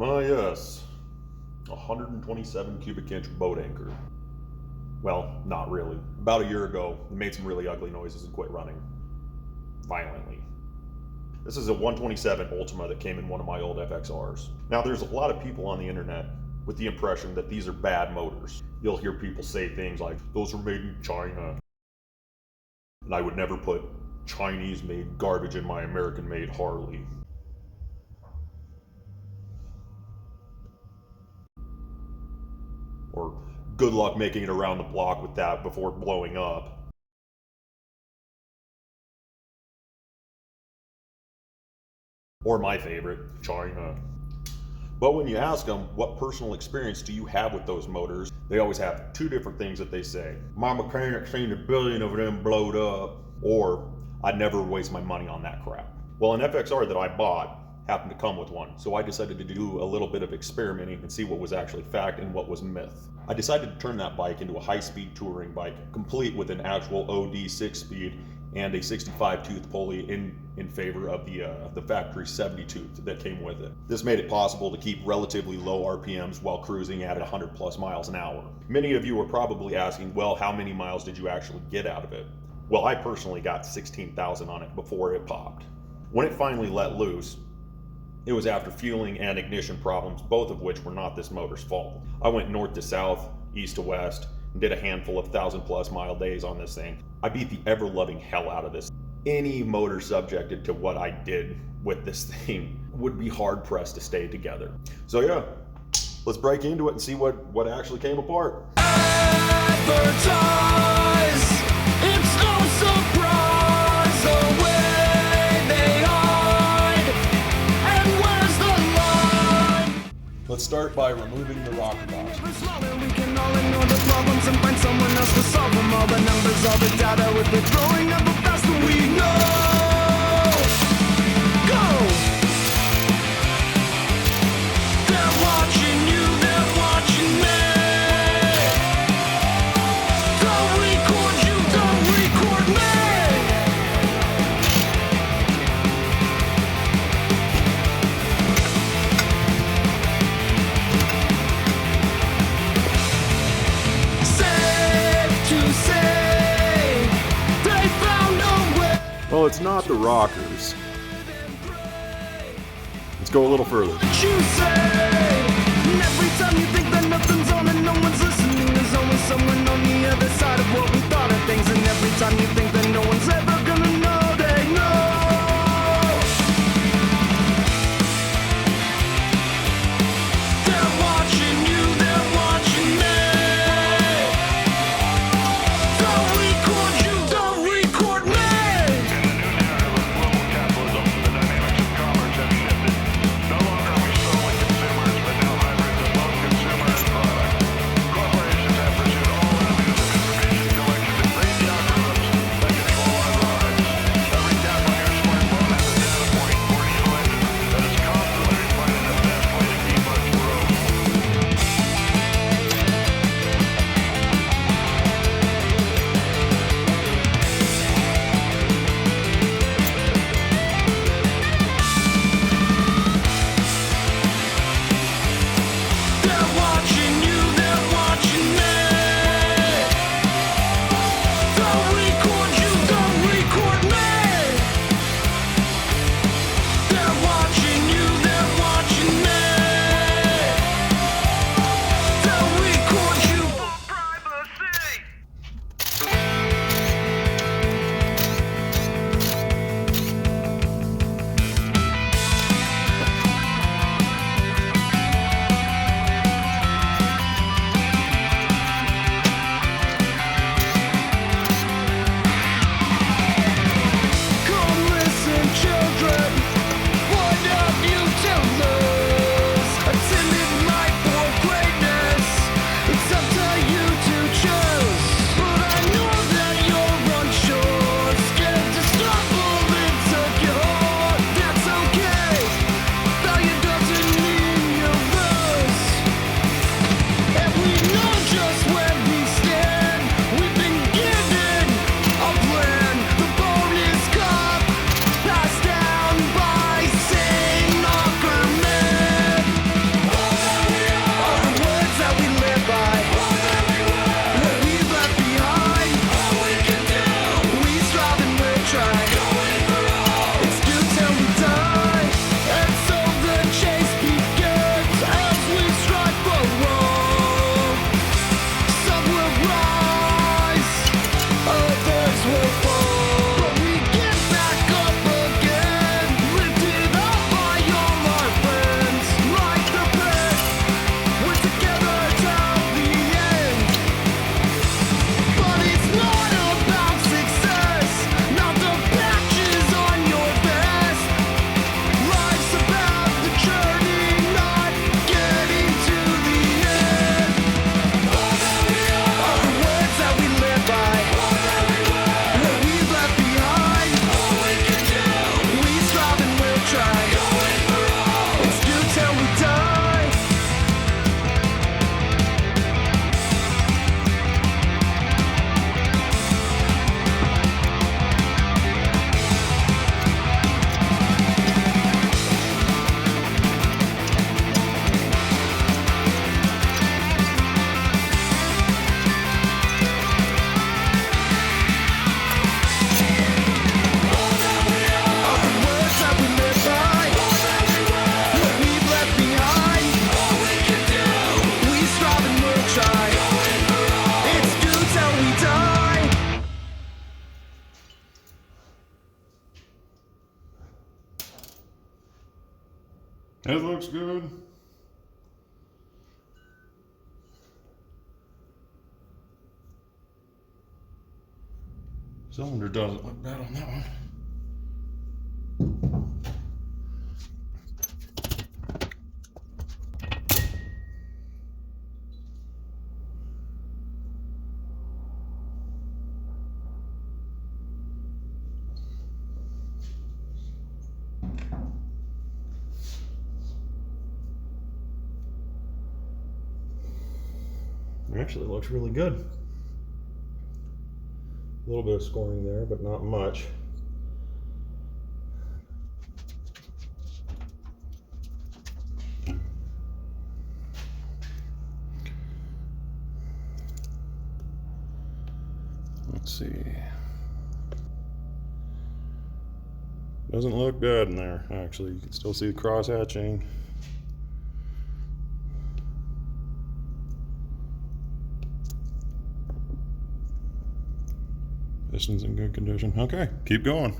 Yes, 127 cubic inch boat anchor. Well, not really. About a year ago, it made some really ugly noises and quit running. Violently. This is a 127 Ultima that came in one of my old FXRs. Now, there's a lot of people on the internet with the impression that these are bad motors. You'll hear people say things like, those are made in China. And I would never put Chinese-made garbage in my American-made Harley. Or good luck making it around the block with that before blowing up. Or my favorite, China. But when you ask them, what personal experience do you have with those motors, they always have two different things that they say. My mechanic seen a billion of them blowed up. Or, I'd never waste my money on that crap. Well, an FXR that I bought happened to come with one, so I decided to do a little bit of experimenting and see what was actually fact and what was myth. I decided to turn that bike into a high-speed touring bike, complete with an actual OD 6-speed and a 65-tooth pulley in favor of the factory 70-tooth that came with it. This made it possible to keep relatively low RPMs while cruising at 100 plus miles an hour. Many of you are probably asking, well, how many miles did you actually get out of it? Well, I personally got 16,000 on it before it popped. When it finally let loose, it was after fueling and ignition problems, both of which were not this motor's fault. I went north to south, east to west, and did a handful of 1,000+ mile days on this thing. I beat the ever-loving hell out of this. Any motor subjected to what I did with this thing would be hard-pressed to stay together. So yeah, let's break into it and see what actually came apart. Advertise, it's no surprise the way they hide, and where's the line? Let's start by removing the rocker box. We can all ignore the problems and find someone else to solve them. All the numbers, all the data, with the throwing of the best that we know. Go! They're watching you, they're watching me. Don't record you, don't record me. Safe to say, they found a way. Well, it's not the rockers. Let's go a little further. What you say? And every time you think that nothing's on and no one's listening, there's always someone on the other side of what we thought of things. And every time you think that no one's ever gonna know, they know. They're watching you, they're watching me. Don't record you, don't record me. In the new narrative of global capitalism, the dynamics of commerce have shifted. No longer are we solely consumers, but now hybrids of both consumer and product. Corporations have pursued all avenues of information collection to create the algorithms that looks good. Cylinder doesn't look bad on that one. Actually looks really good. A little bit of scoring there, but not much. Let's see. Doesn't look bad in there, actually. You can still see the cross hatching. Piston's in good condition. Okay, keep going.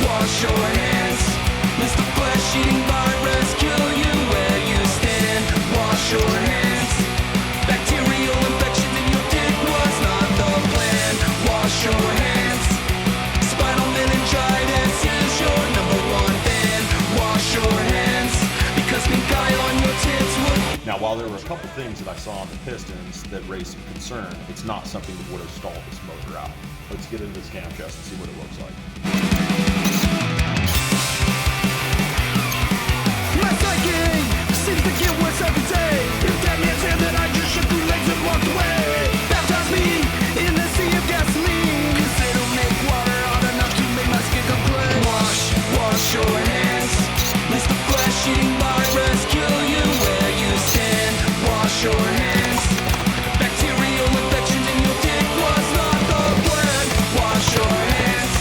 Wash your hands, Mr. Flesh Eating Virus, kill you where you stand. Wash your hands, bacterial infection in your dick was not the plan. Wash your hands, spinal meningitis is your #1 fan. Wash your hands, because pink eye on your tits would. Now, while there were a couple things that I saw on the pistons that raised some concern, it's not something that would have stalled this motor out. Let's get into this camshaft and see what it looks like. My psyche seems to get worse every day. If that man said that I just shook 2 legs and walked away, baptize me in the sea of gasoline, 'cause it'll make water hot enough to make my skin complain. Wash your hands, Mr. Flesh Eating Virus, kill you where you stand. Wash your hands, bacterial infection in your dick was not the plan. Wash your hands,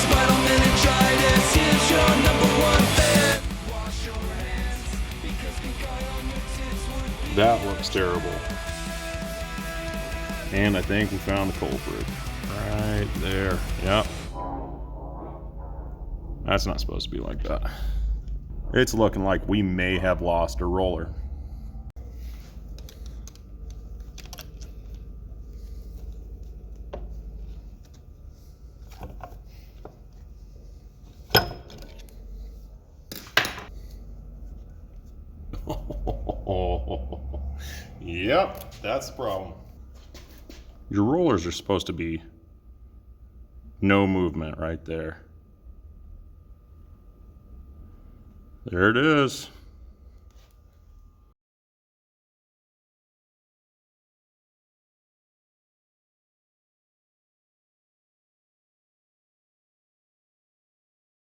spinal meningitis is your #1 fan. Wash your hands, because pink eye on your tits would be. That looks terrible. And I think we found the culprit. Right there. Yep. That's not supposed to be like that. It's looking like we may have lost a roller. Yep, that's the problem. Your rollers are supposed to be no movement right there. There it is.